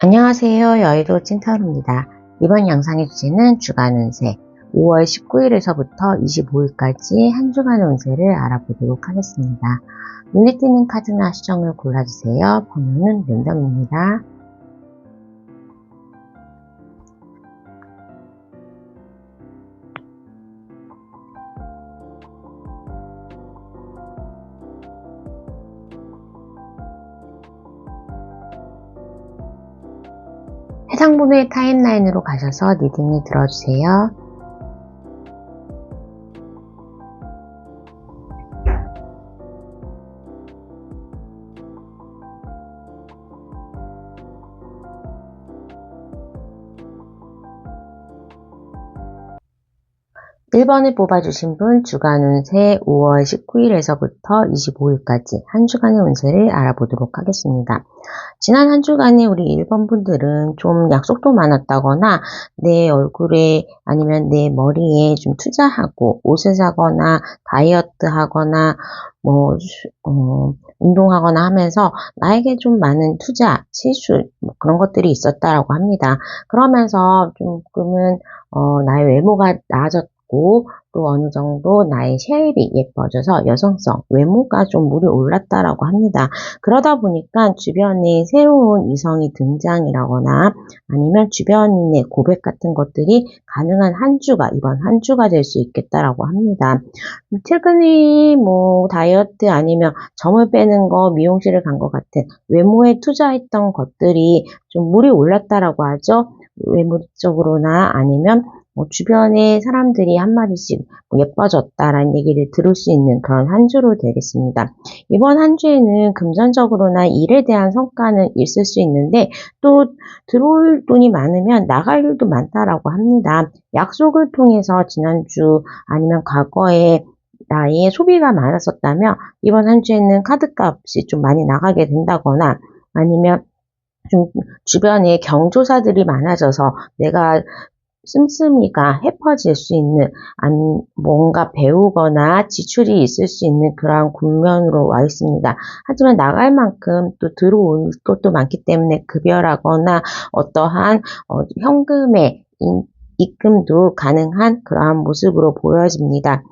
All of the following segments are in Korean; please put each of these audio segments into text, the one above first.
안녕하세요. 여의도 찐타로입니다. 이번 영상의 주제는 주간 운세 5월 19일에서부터 25일까지 한 주간의 운세를 알아보도록 하겠습니다. 눈에 띄는 카드나 수정을 골라주세요. 번호는 랜덤입니다. 해당 번호의 타임라인으로 가셔서 리딩을 들어주세요. 일 번을 뽑아주신 분 주간 운세 5월 19일에서부터 25일까지 한 주간의 운세를 알아보도록 하겠습니다. 지난 한 주간에 우리 1번 분들은 좀 약속도 많았다거나 내 얼굴에 아니면 내 머리에 좀 투자하고 옷을 사거나 다이어트 하거나 운동하거나 하면서 나에게 좀 많은 투자, 실수 그런 것들이 있었다라고 합니다. 그러면서 조금은 나의 외모가 나아졌고 또 어느 정도 나의 쉐입이 예뻐져서 여성성, 외모가 좀 물이 올랐다라고 합니다. 그러다 보니까 주변에 새로운 이성이 등장이라거나 아니면 주변인의 고백 같은 것들이 가능한 한 주가 이번 한 주가 될 수 있겠다라고 합니다. 최근에 다이어트 아니면 점을 빼는 거, 미용실을 간 것 같은 외모에 투자했던 것들이 좀 물이 올랐다라고 하죠. 외모적으로나 아니면 주변의 사람들이 한마디씩 예뻐졌다라는 얘기를 들을 수 있는 그런 한 주로 되겠습니다. 이번 한 주에는 금전적으로나 일에 대한 성과는 있을 수 있는데 또 들어올 돈이 많으면 나갈 일도 많다라고 합니다. 약속을 통해서 지난주 아니면 과거에 나의 소비가 많았었다면 이번 한 주에는 카드값이 좀 많이 나가게 된다거나 아니면 좀 주변에 경조사들이 많아져서 내가 씀씀이가 해퍼질 수 있는 뭔가 배우거나 지출이 있을 수 있는 그러한 국면으로 와 있습니다. 하지만 나갈 만큼 또 들어올 것도 많기 때문에 급여라거나 어떠한 현금의 입금도 가능한 그러한 모습으로 보여집니다.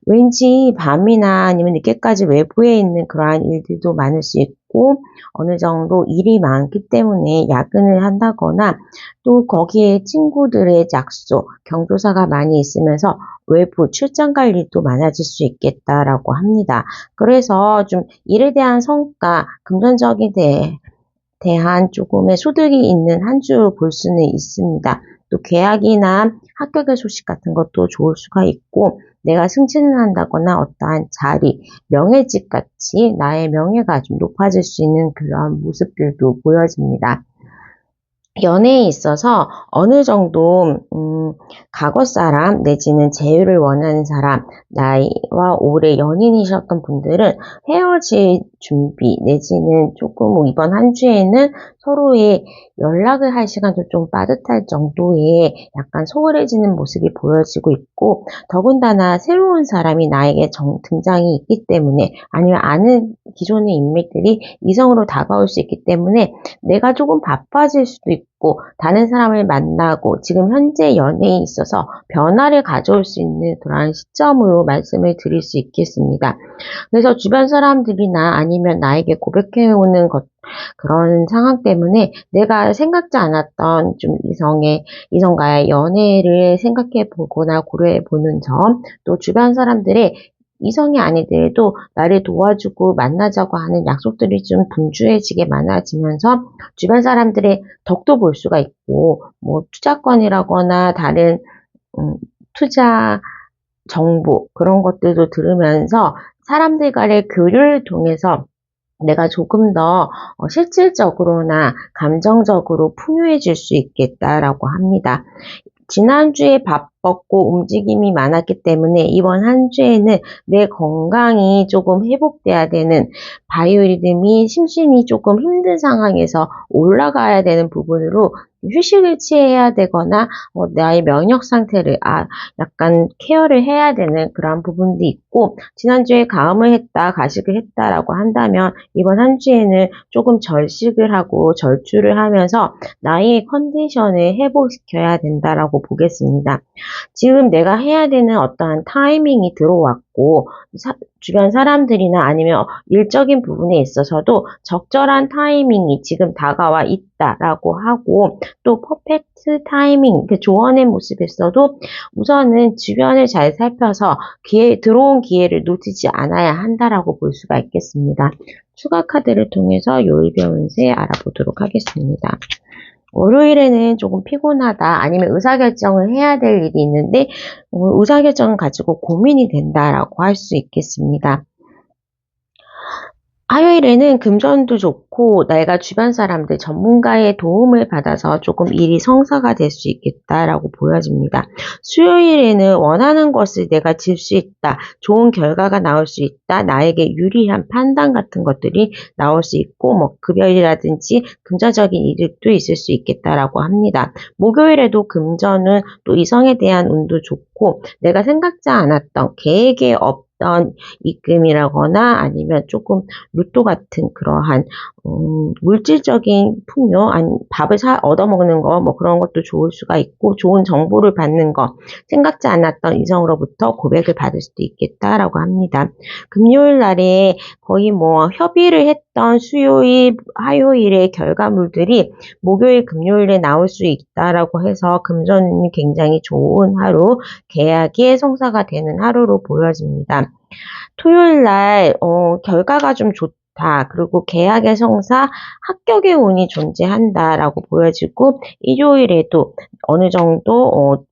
왠지 밤이나 아니면 늦게까지 외부에 있는 그러한 일들도 많을 수 있고 어느 정도 일이 많기 때문에 야근을 한다거나 또 거기에 친구들의 약속, 경조사가 많이 있으면서 외부 출장 갈 일도 많아질 수 있겠다라고 합니다. 그래서 좀 일에 대한 성과, 금전적인 대한 조금의 소득이 있는 한 주 볼 수는 있습니다. 또 계약이나 합격의 소식 같은 것도 좋을 수가 있고 내가 승진을 한다거나 어떠한 자리, 명예직 같이 나의 명예가 좀 높아질 수 있는 그러한 모습들도 보여집니다. 연애에 있어서 어느 정도 과거 사람 내지는 재회를 원하는 사람, 나이와 오래 연인이셨던 분들은 헤어질 준비 내지는 조금 이번 한 주에는 서로의 연락을 할 시간도 좀 빠듯할 정도의 약간 소홀해지는 모습이 보여지고 있고 더군다나 새로운 사람이 나에게 등장이 있기 때문에 아니면 아는 기존의 인맥들이 이성으로 다가올 수 있기 때문에 내가 조금 바빠질 수도 있고 다른 사람을 만나고 지금 현재 연애에 있어서 변화를 가져올 수 있는 그러한 시점으로 말씀을 드릴 수 있겠습니다. 그래서 주변 사람들이나 아니면 나에게 고백해오는 그런 상황 때문에 내가 생각지 않았던 좀 이성과의 연애를 생각해 보거나 고려해 보는 점, 또 주변 사람들의 이성이 아니더라도 나를 도와주고 만나자고 하는 약속들이 좀 분주해지게 많아지면서 주변 사람들의 덕도 볼 수가 있고 투자권이라거나 다른 투자 정보 그런 것들도 들으면서 사람들 간의 교류를 통해서 내가 조금 더 실질적으로나 감정적으로 풍요해질 수 있겠다라고 합니다. 지난주에 바빴고 움직임이 많았기 때문에 이번 한 주에는 내 건강이 조금 회복돼야 되는 바이오리듬이 심신이 조금 힘든 상황에서 올라가야 되는 부분으로 휴식을 취해야 되거나 나의 면역 상태를 약간 케어를 해야 되는 그런 부분도 있고, 지난주에 가음을 했다, 가식을 했다라고 한다면 이번 한 주에는 조금 절식을 하고 절주를 하면서 나의 컨디션을 회복시켜야 된다라고 보겠습니다. 지금 내가 해야 되는 어떠한 타이밍이 들어왔고, 주변 사람들이나 아니면 일적인 부분에 있어서도 적절한 타이밍이 지금 다가와 있다라고 하고, 또 퍼펙트 타이밍, 그 조언의 모습에서도 우선은 주변을 잘 살펴서 들어온 기회를 놓치지 않아야 한다라고 볼 수가 있겠습니다. 추가 카드를 통해서 요일별 운세 알아보도록 하겠습니다. 월요일에는 조금 피곤하다, 아니면 의사결정을 해야 될 일이 있는데 의사결정을 가지고 고민이 된다라고 할 수 있겠습니다. 화요일에는 금전도 좋고 내가 주변 사람들, 전문가의 도움을 받아서 조금 일이 성사가 될 수 있겠다라고 보여집니다. 수요일에는 원하는 것을 내가 질 수 있다, 좋은 결과가 나올 수 있다, 나에게 유리한 판단 같은 것들이 나올 수 있고, 급여일이라든지 금전적인 이득도 있을 수 있겠다라고 합니다. 목요일에도 금전은 또 이성에 대한 운도 좋고, 내가 생각지 않았던 계획에 없던 입금이라거나 아니면 조금 로또 같은 그러한 물질적인 풍요, 아니 밥을 얻어먹는 거, 그런 것도 좋을 수가 있고, 좋은 정보를 받는 거, 생각지 않았던 이성으로부터 고백을 받을 수도 있겠다라고 합니다. 금요일 날에 거의 협의를 했던 수요일, 화요일의 결과물들이 목요일, 금요일에 나올 수 있다라고 해서 금전이 굉장히 좋은 하루, 계약이 성사가 되는 하루로 보여집니다. 토요일 날 결과가 좀 좋다, 그리고 계약의 성사, 합격의 운이 존재한다라고 보여지고, 일요일에도 어느 정도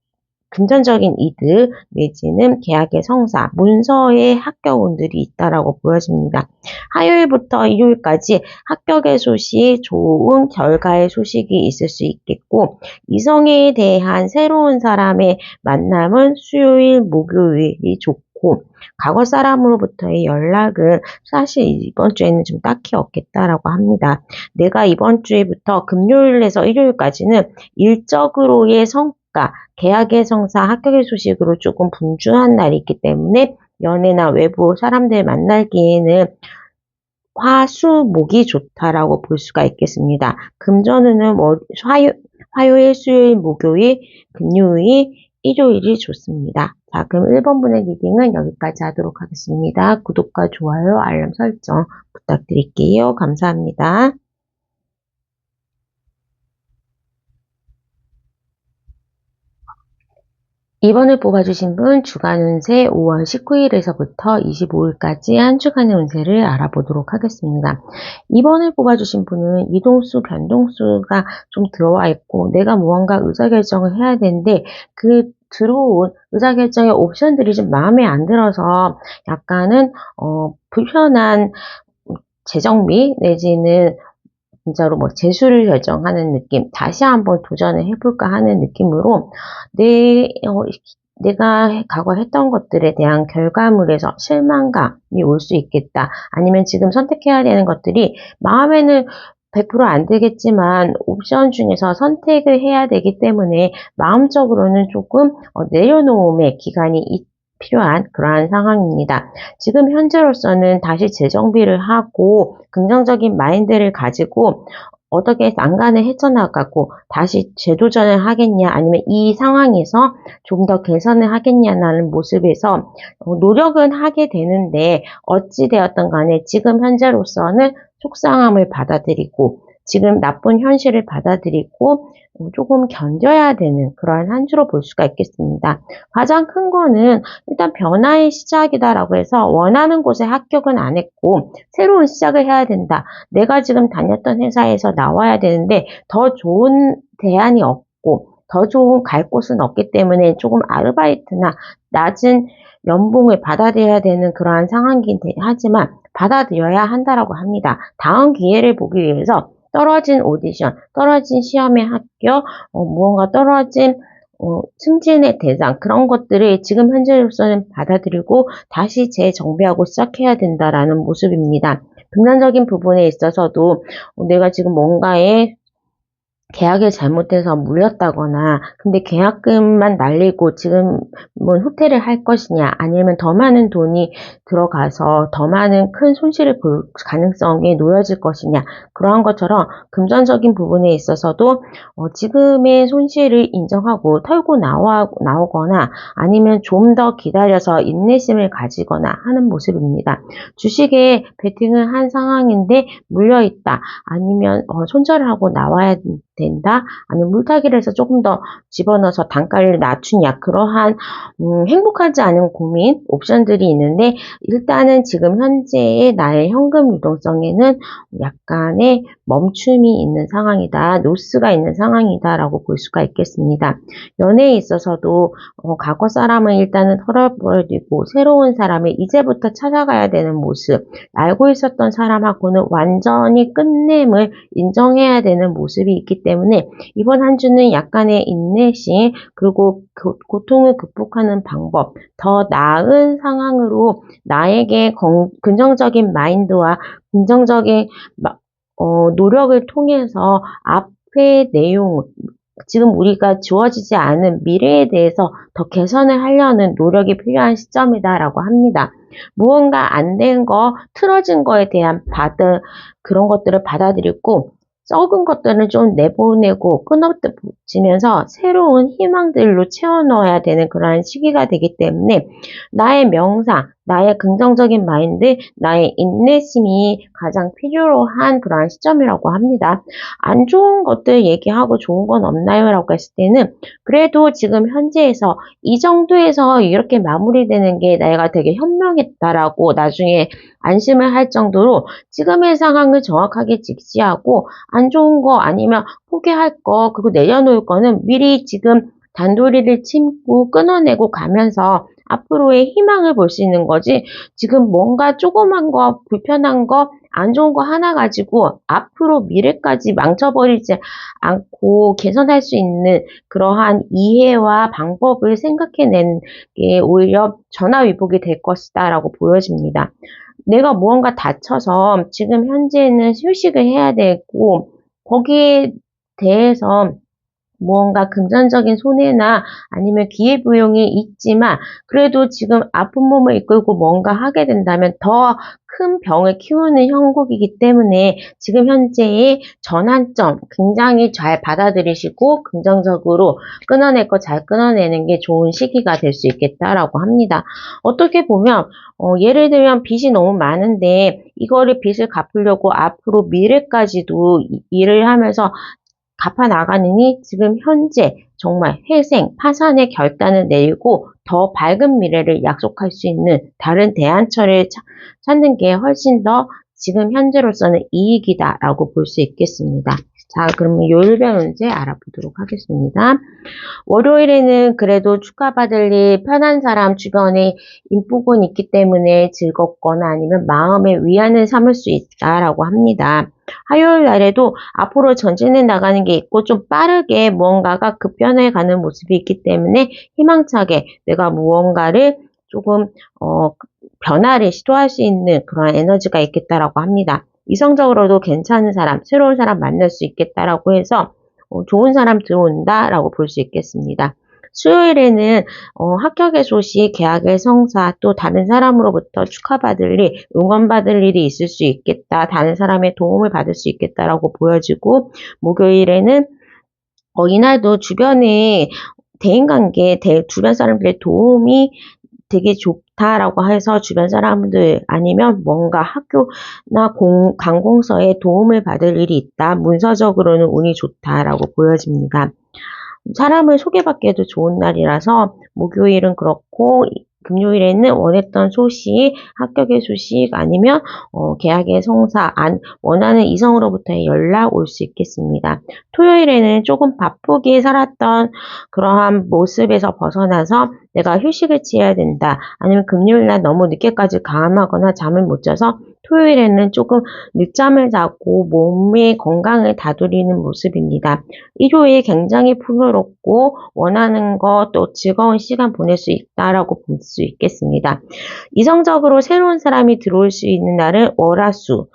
금전적인 이득 내지는 계약의 성사, 문서의 합격 운들이 있다라고 보여집니다. 화요일부터 일요일까지 합격의 소식, 좋은 결과의 소식이 있을 수 있겠고, 이성에 대한 새로운 사람의 만남은 수요일, 목요일이 좋고, 과거 사람으로부터의 연락은 사실 이번 주에는 좀 딱히 없겠다라고 합니다. 내가 이번 주에부터 금요일에서 일요일까지는 일적으로의 성과, 계약의 성사, 합격의 소식으로 조금 분주한 날이 있기 때문에 연애나 외부 사람들 만나기에는 화, 수, 목이 좋다라고 볼 수가 있겠습니다. 금전운은 화요일, 수요일, 목요일, 금요일, 일요일이 좋습니다. 자, 그럼 1번 분의 리딩은 여기까지 하도록 하겠습니다. 구독과 좋아요, 알람 설정 부탁드릴게요. 감사합니다. 2번을 뽑아주신 분 주간 운세 5월 19일에서부터 25일까지 한 주간의 운세를 알아보도록 하겠습니다. 2번을 뽑아주신 분은 이동수, 변동수가 좀 들어와 있고, 내가 무언가 의사결정을 해야 되는데 그 들어온 의사결정의 옵션들이 좀 마음에 안 들어서 약간은 불편한 재정비 내지는 진짜로 재수를 결정하는 느낌, 다시 한번 도전을 해볼까 하는 느낌으로 내가 과거 했던 것들에 대한 결과물에서 실망감이 올 수 있겠다. 아니면 지금 선택해야 되는 것들이 마음에는 100% 안 들겠지만 옵션 중에서 선택을 해야 되기 때문에 마음적으로는 조금 내려놓음의 기간이 필요한 그러한 상황입니다. 지금 현재로서는 다시 재정비를 하고 긍정적인 마인드를 가지고 어떻게 난간을 헤쳐나가고 다시 재도전을 하겠냐, 아니면 이 상황에서 좀 더 개선을 하겠냐라는 모습에서 노력은 하게 되는데, 어찌되었든 간에 지금 현재로서는 속상함을 받아들이고 지금 나쁜 현실을 받아들이고 조금 견뎌야 되는 그러한 한 주로 볼 수가 있겠습니다. 가장 큰 거는 일단 변화의 시작이다라고 해서 원하는 곳에 합격은 안 했고 새로운 시작을 해야 된다. 내가 지금 다녔던 회사에서 나와야 되는데 더 좋은 대안이 없고 더 좋은 갈 곳은 없기 때문에 조금 아르바이트나 낮은 연봉을 받아들여야 되는 그러한 상황이긴 하지만 받아들여야 한다라고 합니다. 다음 기회를 보기 위해서 떨어진 오디션, 떨어진 시험의 합격, 무언가 떨어진 승진의 대상, 그런 것들을 지금 현재로서는 받아들이고 다시 재정비하고 시작해야 된다라는 모습입니다. 금전적인 부분에 있어서도 내가 지금 뭔가에 계약을 잘못해서 물렸다거나, 근데 계약금만 날리고 지금은 후퇴를 할 것이냐, 아니면 더 많은 돈이 들어가서 더 많은 큰 손실을 볼 가능성이 놓여질 것이냐, 그러한 것처럼 금전적인 부분에 있어서도 지금의 손실을 인정하고 털고 나오거나, 아니면 좀 더 기다려서 인내심을 가지거나 하는 모습입니다. 주식에 베팅을 한 상황인데 물려있다, 아니면 손절을 하고 나와야 된다, 아니면 물타기를 해서 조금 더 집어넣어서 단가를 낮추냐, 그러한 행복하지 않은 고민, 옵션들이 있는데, 일단은 지금 현재의 나의 현금 유동성에는 약간의 멈춤이 있는 상황이다, 로스가 있는 상황이다 라고 볼 수가 있겠습니다. 연애에 있어서도 과거 사람은 일단은 털어버리고 새로운 사람을 이제부터 찾아가야 되는 모습, 알고 있었던 사람하고는 완전히 끝냄을 인정해야 되는 모습이 있기 때문에 이번 한 주는 약간의 인내심, 그리고 고통을 극복하는 방법, 더 나은 상황으로 나에게 긍정적인 마인드와 긍정적인 노력을 통해서 앞의 내용, 지금 우리가 주어지지 않은 미래에 대해서 더 개선을 하려는 노력이 필요한 시점이다라고 합니다. 무언가 안 된 거, 틀어진 거에 대한 그런 것들을 받아들이고, 썩은 것들은 좀 내보내고 끊어지면서 새로운 희망들로 채워 넣어야 되는 그러한 시기가 되기 때문에 나의 명상, 나의 긍정적인 마인드, 나의 인내심이 가장 필요로 한 그러한 시점이라고 합니다. 안 좋은 것들 얘기하고 좋은 건 없나요? 라고 했을 때는 그래도 지금 현재에서 이 정도에서 이렇게 마무리되는 게 내가 되게 현명했다라고 나중에 안심을 할 정도로 지금의 상황을 정확하게 직시하고, 안 좋은 거 아니면 포기할 거, 그리고 내려놓을 거는 미리 지금 단도리를 침고 끊어내고 가면서 앞으로의 희망을 볼 수 있는 거지, 지금 뭔가 조그만 거, 불편한 거, 안 좋은 거 하나 가지고 앞으로 미래까지 망쳐버리지 않고 개선할 수 있는 그러한 이해와 방법을 생각해낸 게 오히려 전화위복이 될 것이다 라고 보여집니다. 내가 무언가 다쳐서 지금 현재는 휴식을 해야 되고, 거기에 대해서 무언가 금전적인 손해나 아니면 기회부용이 있지만, 그래도 지금 아픈 몸을 이끌고 뭔가 하게 된다면 더 큰 병을 키우는 형국이기 때문에 지금 현재의 전환점 굉장히 잘 받아들이시고 긍정적으로 끊어낼 거 잘 끊어내는 게 좋은 시기가 될 수 있겠다라고 합니다. 어떻게 보면 예를 들면 빚이 너무 많은데 이거를 빚을 갚으려고 앞으로 미래까지도 일을 하면서 갚아 나가느니 지금 현재 정말 회생, 파산의 결단을 내리고 더 밝은 미래를 약속할 수 있는 다른 대안처를 찾는 게 훨씬 더 지금 현재로서는 이익이다라고 볼 수 있겠습니다. 자, 그러면 요일별 운세 알아보도록 하겠습니다. 월요일에는 그래도 축하받을 일, 편한 사람 주변에 인복은 있기 때문에 즐겁거나 아니면 마음의 위안을 삼을 수 있다라고 합니다. 화요일 날에도 앞으로 전진해 나가는 게 있고 좀 빠르게 무언가가 급변해 가는 모습이 있기 때문에 희망차게 내가 무언가를 조금 변화를 시도할 수 있는 그런 에너지가 있겠다라고 합니다. 이성적으로도 괜찮은 사람, 새로운 사람 만날 수 있겠다라고 해서 좋은 사람 들어온다라고 볼 수 있겠습니다. 수요일에는 합격의 소식, 계약의 성사, 또 다른 사람으로부터 축하받을 일, 응원받을 일이 있을 수 있겠다, 다른 사람의 도움을 받을 수 있겠다라고 보여지고, 목요일에는 이날도 주변에 대인관계, 주변 사람들의 도움이 되게 좋다라고 해서 주변 사람들 아니면 뭔가 학교나 관공서에 도움을 받을 일이 있다, 문서적으로는 운이 좋다라고 보여집니다. 사람을 소개받기에도 좋은 날이라서 목요일은 그렇고, 금요일에는 원했던 소식, 합격의 소식 아니면 계약의 성사, 원하는 이성으로부터의 연락 올 수 있겠습니다. 토요일에는 조금 바쁘게 살았던 그러한 모습에서 벗어나서 내가 휴식을 취해야 된다, 아니면 금요일날 너무 늦게까지 감하거나 잠을 못 자서 토요일에는 조금 늦잠을 자고 몸의 건강을 다스리는 모습입니다. 일요일 굉장히 풍요롭고 원하는 것 또 즐거운 시간 보낼 수 있다라고 볼 수 있겠습니다. 이성적으로 새로운 사람이 들어올 수 있는 날은 월화수,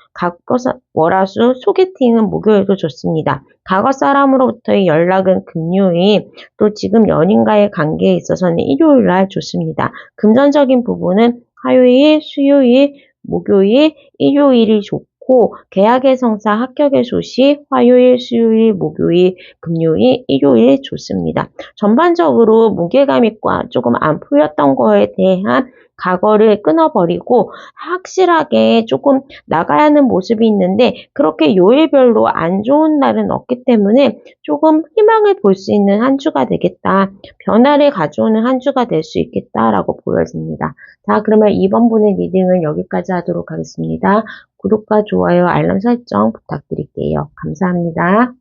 월화수 소개팅은 목요일도 좋습니다. 과거 사람으로부터의 연락은 금요일, 또 지금 연인과의 관계에 있어서는 일요일 날 좋습니다. 금전적인 부분은 화요일, 수요일, 목요일, 일요일이 좋고 계약의 성사, 합격의 소식, 화요일, 수요일, 목요일, 금요일, 일요일 좋습니다. 전반적으로 무게감 있고 조금 안 풀렸던 거에 대한 과거를 끊어버리고 확실하게 조금 나가야 하는 모습이 있는데 그렇게 요일별로 안 좋은 날은 없기 때문에 조금 희망을 볼 수 있는 한 주가 되겠다. 변화를 가져오는 한 주가 될 수 있겠다라고 보여집니다. 자, 그러면 이번 분의 리딩은 여기까지 하도록 하겠습니다. 구독과 좋아요, 알람 설정 부탁드릴게요. 감사합니다.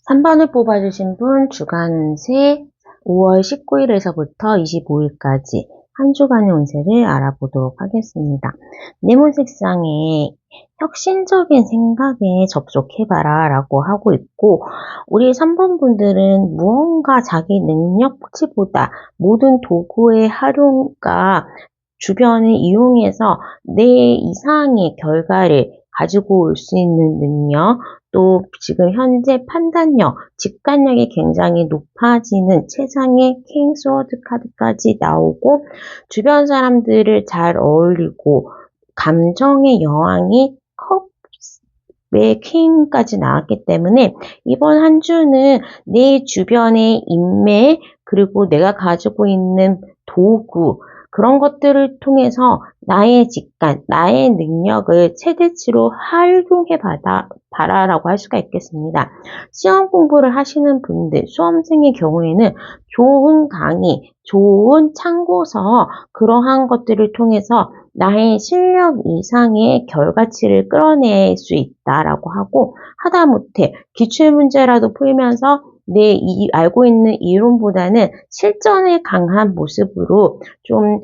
3번을 뽑아주신 분 주간 운세 5월 19일에서부터 25일까지 한 주간의 운세를 알아보도록 하겠습니다. 네모 색상에 혁신적인 생각에 접속해봐라 라고 하고 있고 우리 3번 분들은 무언가 자기 능력치보다 모든 도구의 활용과 주변을 이용해서 내 이상의 결과를 가지고 올 수 있는 능력, 또 지금 현재 판단력, 직관력이 굉장히 높아지는 최상의 킹 스워드 카드까지 나오고 주변 사람들을 잘 어울리고 감정의 여왕이 컵의 퀸까지 나왔기 때문에 이번 한 주는 내 주변의 인맥 그리고 내가 가지고 있는 도구 그런 것들을 통해서 나의 직관, 나의 능력을 최대치로 활용해 봐라라고 할 수가 있겠습니다. 시험 공부를 하시는 분들, 수험생의 경우에는 좋은 강의, 좋은 참고서 그러한 것들을 통해서 나의 실력 이상의 결과치를 끌어낼 수 있다라고 하고 하다못해 기출문제라도 풀면서 내 알고 있는 이론보다는 실전에 강한 모습으로 좀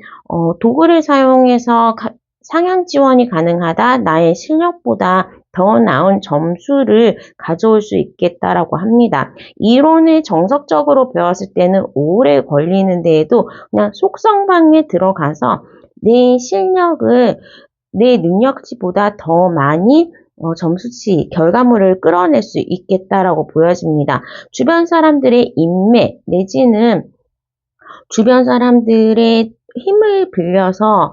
도구를 사용해서 상향 지원이 가능하다. 나의 실력보다 더 나은 점수를 가져올 수 있겠다라고 합니다. 이론을 정석적으로 배웠을 때는 오래 걸리는 데에도 그냥 속성방에 들어가서 내 실력을 내 능력치보다 더 많이 점수치, 결과물을 끌어낼 수 있겠다라고 보여집니다. 주변 사람들의 인맥 내지는 주변 사람들의 힘을 빌려서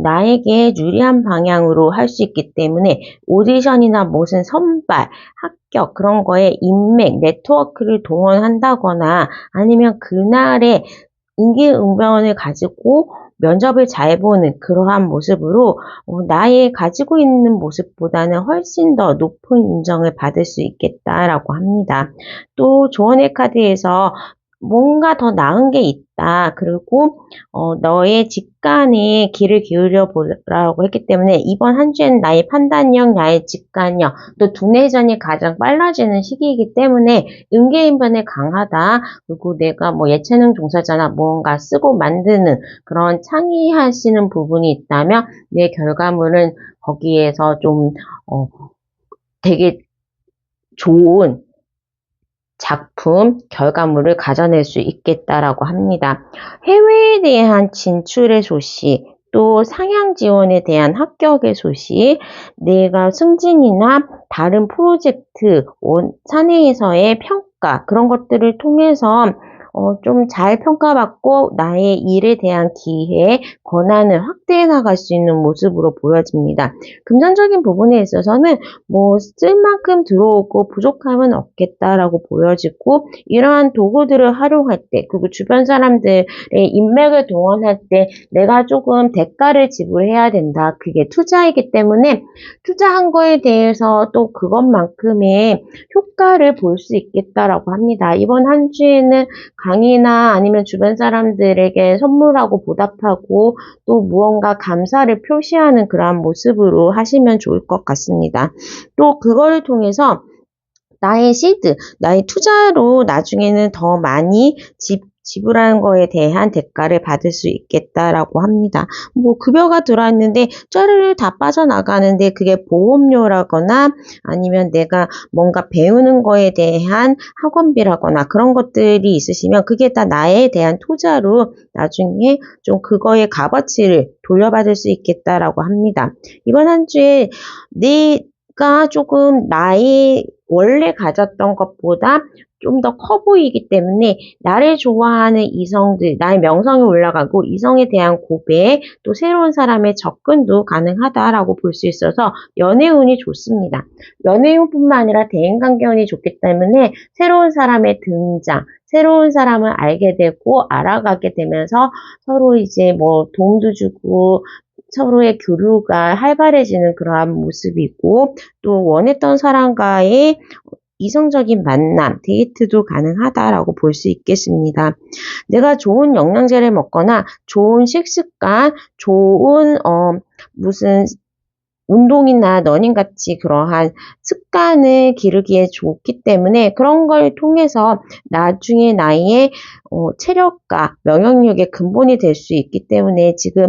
나에게 유리한 방향으로 할 수 있기 때문에 오디션이나 무슨 선발, 합격 그런 거에 인맥, 네트워크를 동원한다거나 아니면 그날의 임기응변을 가지고 면접을 잘 보는 그러한 모습으로 나의 가지고 있는 모습보다는 훨씬 더 높은 인정을 받을 수 있겠다라고 합니다. 또 조언의 카드에서 뭔가 더 나은 게 있다. 그리고 너의 직관에 귀를 기울여 보라고 했기 때문에 이번 한 주에는 나의 판단력, 나의 직관력, 또 두뇌전이 가장 빨라지는 시기이기 때문에 임기응변에 강하다. 그리고 내가 뭐 예체능 종사자나 무언가 쓰고 만드는 그런 창의하시는 부분이 있다면 내 결과물은 거기에서 좀 되게 좋은 작품, 결과물을 가져낼 수 있겠다라고 합니다. 해외에 대한 진출의 소식, 또 상향 지원에 대한 합격의 소식, 내가 승진이나 다른 프로젝트, 사내에서의 평가, 그런 것들을 통해서 좀 잘 평가받고 나의 일에 대한 기회, 권한을 확대해 나갈 수 있는 모습으로 보여집니다. 금전적인 부분에 있어서는 뭐 쓸 만큼 들어오고 부족함은 없겠다라고 보여지고 이러한 도구들을 활용할 때 그리고 주변 사람들의 인맥을 동원할 때 내가 조금 대가를 지불해야 된다. 그게 투자이기 때문에 투자한 거에 대해서 또 그것만큼의 효과를 볼 수 있겠다라고 합니다. 이번 한 주에는 강의나 아니면 주변 사람들에게 선물하고 보답하고 또 무언가 감사를 표시하는 그러한 모습으로 하시면 좋을 것 같습니다. 또 그걸 통해서 나의 시드, 나의 투자로 나중에는 더 많이 집 지불하는 거에 대한 대가를 받을 수 있겠다라고 합니다. 뭐 급여가 들어왔는데 짜르르 다 빠져나가는데 그게 보험료라거나 아니면 내가 뭔가 배우는 거에 대한 학원비라거나 그런 것들이 있으시면 그게 다 나에 대한 투자로 나중에 좀 그거의 값어치를 돌려받을 수 있겠다라고 합니다. 이번 한 주에 내가 조금 나의 원래 가졌던 것보다 좀 더 커 보이기 때문에 나를 좋아하는 이성들, 나의 명성이 올라가고 이성에 대한 고백, 또 새로운 사람의 접근도 가능하다라고 볼 수 있어서 연애운이 좋습니다. 연애운뿐만 아니라 대인관계운이 좋기 때문에 새로운 사람의 등장, 새로운 사람을 알게 되고 알아가게 되면서 서로 이제 뭐 도움도 주고 서로의 교류가 활발해지는 그러한 모습이고 또 원했던 사람과의 이성적인 만남, 데이트도 가능하다라고 볼 수 있겠습니다. 내가 좋은 영양제를 먹거나 좋은 식습관, 좋은 무슨 운동이나 러닝같이 그러한 습관을 기르기에 좋기 때문에 그런 걸 통해서 나중에 나의 체력과 면역력의 근본이 될 수 있기 때문에 지금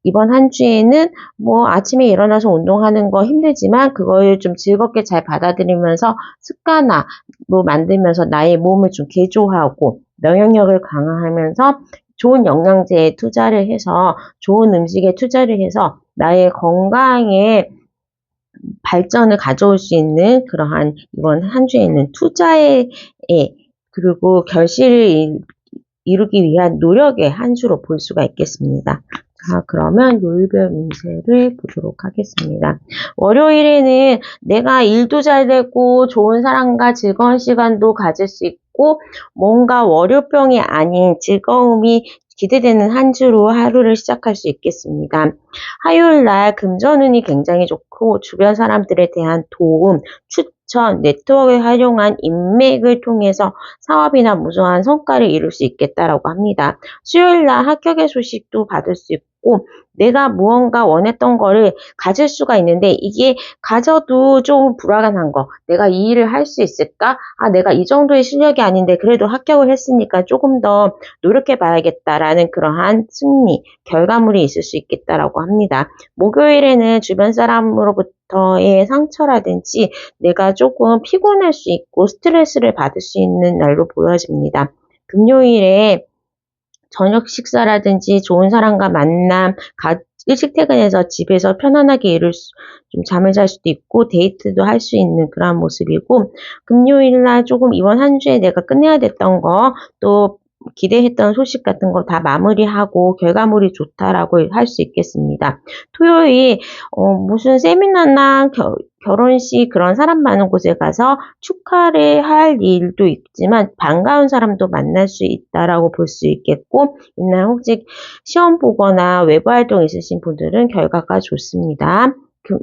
이번 한 주에는 뭐 아침에 일어나서 운동하는 거 힘들지만 그걸 좀 즐겁게 잘 받아들이면서 습관화로 만들면서 나의 몸을 좀 개조하고 면역력을 강화하면서 좋은 영양제에 투자를 해서 좋은 음식에 투자를 해서 나의 건강에 발전을 가져올 수 있는 그러한 이번 한 주에는 투자에 그리고 결실을 이루기 위한 노력의 한 주로 볼 수가 있겠습니다. 자, 그러면 요일별 운세를 보도록 하겠습니다. 월요일에는 내가 일도 잘 되고 좋은 사람과 즐거운 시간도 가질 수 있고 뭔가 월요병이 아닌 즐거움이 기대되는 한 주로 하루를 시작할 수 있겠습니다. 화요일 날 금전운이 굉장히 좋고 주변 사람들에 대한 도움, 추천, 네트워크를 활용한 인맥을 통해서 사업이나 무수한 성과를 이룰 수 있겠다라고 합니다. 수요일 날 합격의 소식도 받을 수 있고 내가 무언가 원했던 거를 가질 수가 있는데 이게 가져도 좀 불안한 거. 내가 이 일을 할 수 있을까? 내가 이 정도의 실력이 아닌데 그래도 합격을 했으니까 조금 더 노력해 봐야겠다라는 그러한 승리, 결과물이 있을 수 있겠다라고 합니다. 목요일에는 주변 사람으로부터의 상처라든지 내가 조금 피곤할 수 있고 스트레스를 받을 수 있는 날로 보여집니다. 금요일에 저녁 식사라든지 좋은 사람과 만남, 일찍 퇴근해서 집에서 편안하게 좀 잠을 잘 수도 있고 데이트도 할 수 있는 그런 모습이고 금요일날 조금 이번 한 주에 내가 끝내야 됐던 거 또 기대했던 소식 같은 거 다 마무리하고 결과물이 좋다라고 할 수 있겠습니다. 토요일 무슨 세미나나 결혼식 그런 사람 많은 곳에 가서 축하를 할 일도 있지만 반가운 사람도 만날 수 있다라고 볼 수 있겠고 이날 혹시 시험 보거나 외부 활동 있으신 분들은 결과가 좋습니다.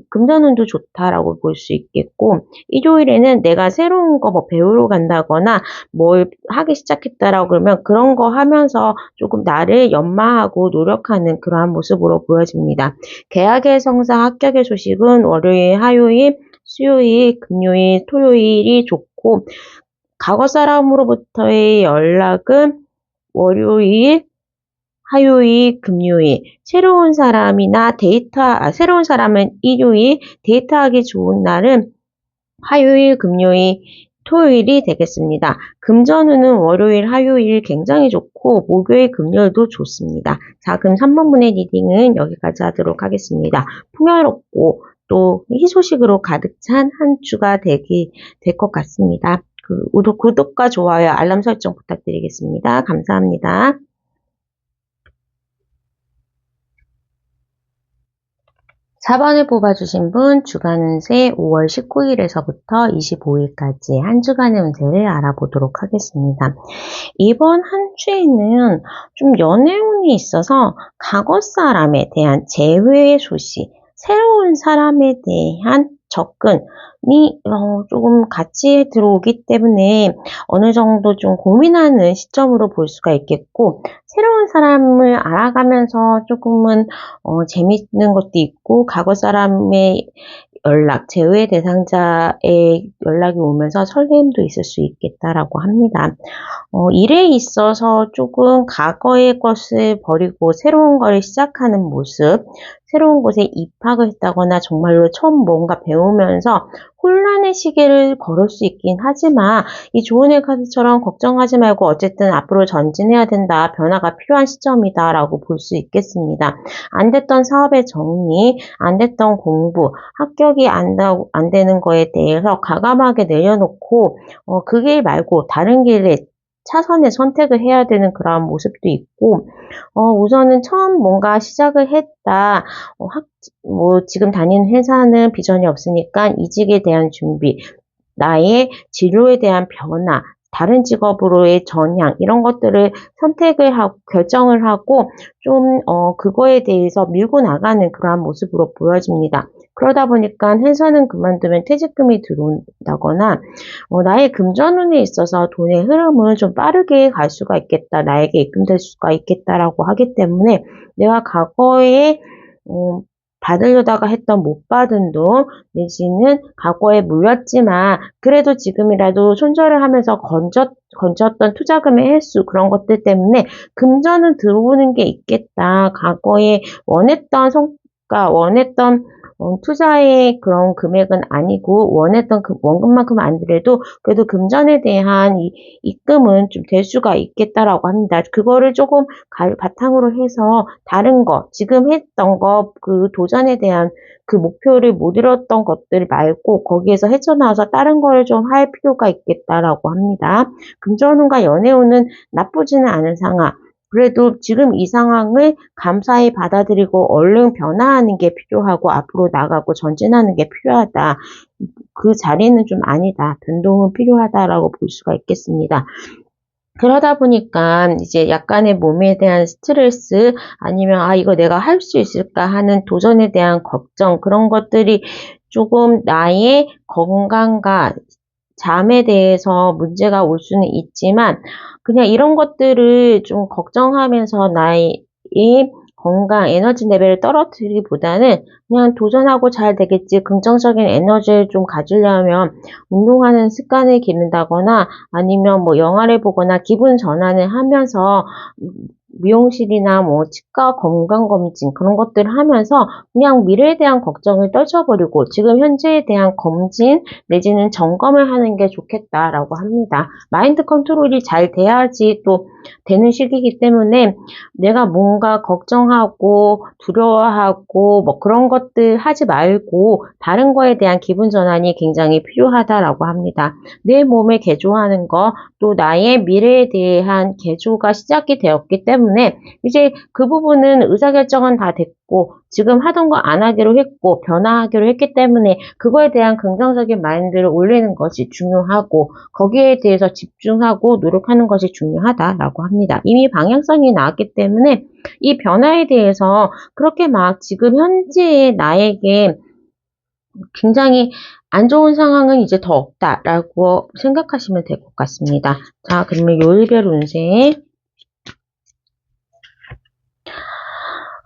금전운도 좋다라고 볼 수 있겠고 일요일에는 내가 새로운 거 뭐 배우러 간다거나 뭘 하기 시작했다라고 그러면 그런 거 하면서 조금 나를 연마하고 노력하는 그러한 모습으로 보여집니다. 계약의 성사 합격의 소식은 월요일, 화요일, 수요일, 금요일, 토요일이 좋고 과거 사람으로부터의 연락은 월요일, 화요일, 금요일, 새로운 사람이나 새로운 사람은 일요일, 데이트하기 좋은 날은 화요일, 금요일, 토요일이 되겠습니다. 금전운은 월요일, 화요일 굉장히 좋고 목요일, 금요일도 좋습니다. 자, 그럼 3번분의 리딩은 여기까지 하도록 하겠습니다. 풍요롭고 또 희소식으로 가득 찬 한 주가 될 것 같습니다. 구독과 좋아요, 알람 설정 부탁드리겠습니다. 감사합니다. 4번을 뽑아주신 분 주간 운세 5월 19일에서부터 25일까지 한 주간의 운세를 알아보도록 하겠습니다. 이번 한 주에는 좀 연애운이 있어서 과거 사람에 대한 재회 소식, 새로운 사람에 대한 접근이 조금 같이 들어오기 때문에 어느 정도 좀 고민하는 시점으로 볼 수가 있겠고 새로운 사람을 알아가면서 조금은 재밌는 것도 있고 과거 사람의 연락, 제외 대상자의 연락이 오면서 설렘도 있을 수 있겠다라고 합니다. 일에 있어서 조금 과거의 것을 버리고 새로운 걸 시작하는 모습, 새로운 곳에 입학을 했다거나 정말로 처음 뭔가 배우면서 혼란의 시기를 걸을 수 있긴 하지만 이 조언의 카드처럼 걱정하지 말고 어쨌든 앞으로 전진해야 된다, 변화가 필요한 시점이다 라고 볼 수 있겠습니다. 안 됐던 사업의 정리, 안 됐던 공부, 합격이 안 되는 거에 대해서 과감하게 내려놓고 그 길 말고 다른 길에 차선의 선택을 해야 되는 그런 모습도 있고, 우선은 처음 뭔가 시작을 했다. 지금 다니는 회사는 비전이 없으니까 이직에 대한 준비, 나의 진로에 대한 변화, 다른 직업으로의 전향, 이런 것들을 선택을 하고, 결정을 하고, 좀, 그거에 대해서 밀고 나가는 그러한 모습으로 보여집니다. 그러다 보니까 회사는 그만두면 퇴직금이 들어온다거나, 나의 금전운에 있어서 돈의 흐름을 좀 빠르게 갈 수가 있겠다, 나에게 입금될 수가 있겠다라고 하기 때문에 내가 과거에, 받으려다가 했던 못 받은 돈, 내지는 과거에 물렸지만 그래도 지금이라도 손절을 하면서 건졌던 투자금의 횟수, 그런 것들 때문에 금전은 들어오는 게 있겠다. 과거에 원했던 성과, 원했던 투자의 그런 금액은 아니고 원했던 그 원금만큼 안 들여도 그래도 금전에 대한 입금은 좀 될 수가 있겠다라고 합니다. 그거를 조금 바탕으로 해서 다른 거, 지금 했던 거, 그 도전에 대한 그 목표를 못 이뤘던 것들 말고 거기에서 헤쳐나와서 다른 거를 좀 할 필요가 있겠다라고 합니다. 금전운과 연애운은 나쁘지는 않은 상황. 그래도 지금 이 상황을 감사히 받아들이고 얼른 변화하는 게 필요하고 앞으로 나가고 전진하는 게 필요하다. 그 자리는 좀 아니다. 변동은 필요하다라고 볼 수가 있겠습니다. 그러다 보니까 이제 약간의 몸에 대한 스트레스, 아니면 이거 내가 할 수 있을까 하는 도전에 대한 걱정, 그런 것들이 조금 나의 건강과 잠에 대해서 문제가 올 수는 있지만 그냥 이런 것들을 좀 걱정하면서 나의 건강, 에너지 레벨을 떨어뜨리기보다는 그냥 도전하고 잘 되겠지, 긍정적인 에너지를 좀 가지려면 운동하는 습관을 기른다거나 아니면 뭐 영화를 보거나 기분 전환을 하면서 미용실이나 뭐 치과 건강검진, 그런 것들을 하면서 그냥 미래에 대한 걱정을 떨쳐버리고 지금 현재에 대한 검진 내지는 점검을 하는 게 좋겠다라고 합니다. 마인드 컨트롤이 잘 돼야지 또 되는 시기이기 때문에 내가 뭔가 걱정하고 두려워하고 뭐 그런 것들 하지 말고 다른 거에 대한 기분 전환이 굉장히 필요하다라고 합니다. 내 몸을 개조하는 거, 또 나의 미래에 대한 개조가 시작이 되었기 때문에 이제 그 부분은 의사결정은 다 됐고 지금 하던 거 안 하기로 했고 변화하기로 했기 때문에 그거에 대한 긍정적인 마인드를 올리는 것이 중요하고 거기에 대해서 집중하고 노력하는 것이 중요하다라고 합니다. 이미 방향성이 나왔기 때문에 이 변화에 대해서 그렇게 막 지금 현재의 나에게 굉장히 안 좋은 상황은 이제 더 없다라고 생각하시면 될 것 같습니다. 자, 그러면 요일별 운세.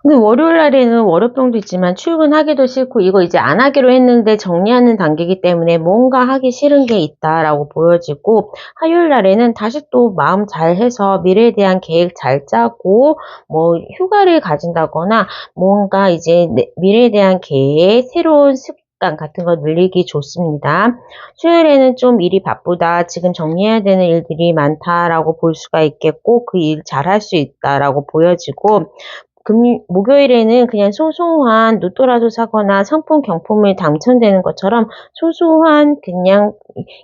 근데 월요일 날에는 월요병도 있지만 출근하기도 싫고 이거 이제 안 하기로 했는데 정리하는 단계이기 때문에 뭔가 하기 싫은 게 있다라고 보여지고, 화요일 날에는 다시 또 마음 잘 해서 미래에 대한 계획 잘 짜고 뭐 휴가를 가진다거나 뭔가 이제 미래에 대한 계획, 새로운 습관 같은 거 늘리기 좋습니다. 수요일에는 좀 일이 바쁘다, 지금 정리해야 되는 일들이 많다라고 볼 수가 있겠고 그 일 잘할 수 있다라고 보여지고, 목요일에는 그냥 소소한 로또라도 사거나 상품 경품을 당첨되는 것처럼 소소한 그냥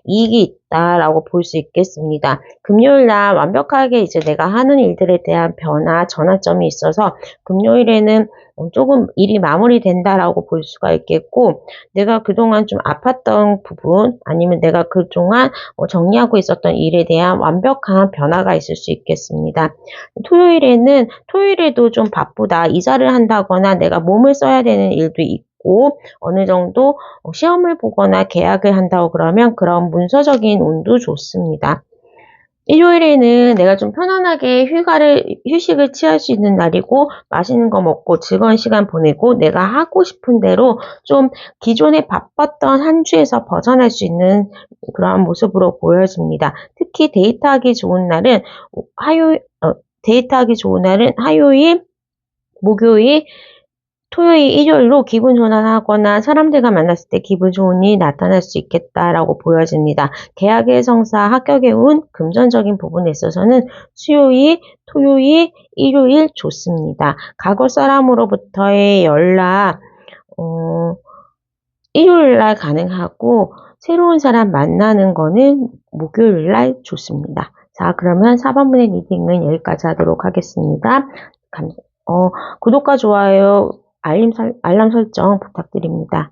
이익이 있다라고 볼 수 있겠습니다. 금요일 날 완벽하게 이제 내가 하는 일들에 대한 변화, 전환점이 있어서 금요일에는 조금 일이 마무리된다라고 볼 수가 있겠고, 내가 그동안 좀 아팠던 부분 아니면 내가 그동안 정리하고 있었던 일에 대한 완벽한 변화가 있을 수 있겠습니다. 토요일에도 좀 바쁘다, 이사를 한다거나 내가 몸을 써야 되는 일도 있고 어느 정도 시험을 보거나 계약을 한다고 그러면 그런 문서적인 운도 좋습니다. 일요일에는 내가 좀 편안하게 휴식을 취할 수 있는 날이고, 맛있는 거 먹고 즐거운 시간 보내고, 내가 하고 싶은 대로 좀 기존에 바빴던 한 주에서 벗어날 수 있는 그러한 모습으로 보여집니다. 특히 데이트하기 좋은 날은 화요일, 목요일, 토요일, 일요일로 기분 전환하거나 사람들과 만났을 때 기분 좋은 일이 나타날 수 있겠다라고 보여집니다. 계약의 성사, 합격의 운, 금전적인 부분에 있어서는 수요일, 토요일, 일요일 좋습니다. 과거 사람으로부터의 연락, 일요일 날 가능하고, 새로운 사람 만나는 거는 목요일 날 좋습니다. 자, 그러면 4번분의 리딩은 여기까지 하도록 하겠습니다. 구독과 좋아요, 알람 설정 부탁드립니다.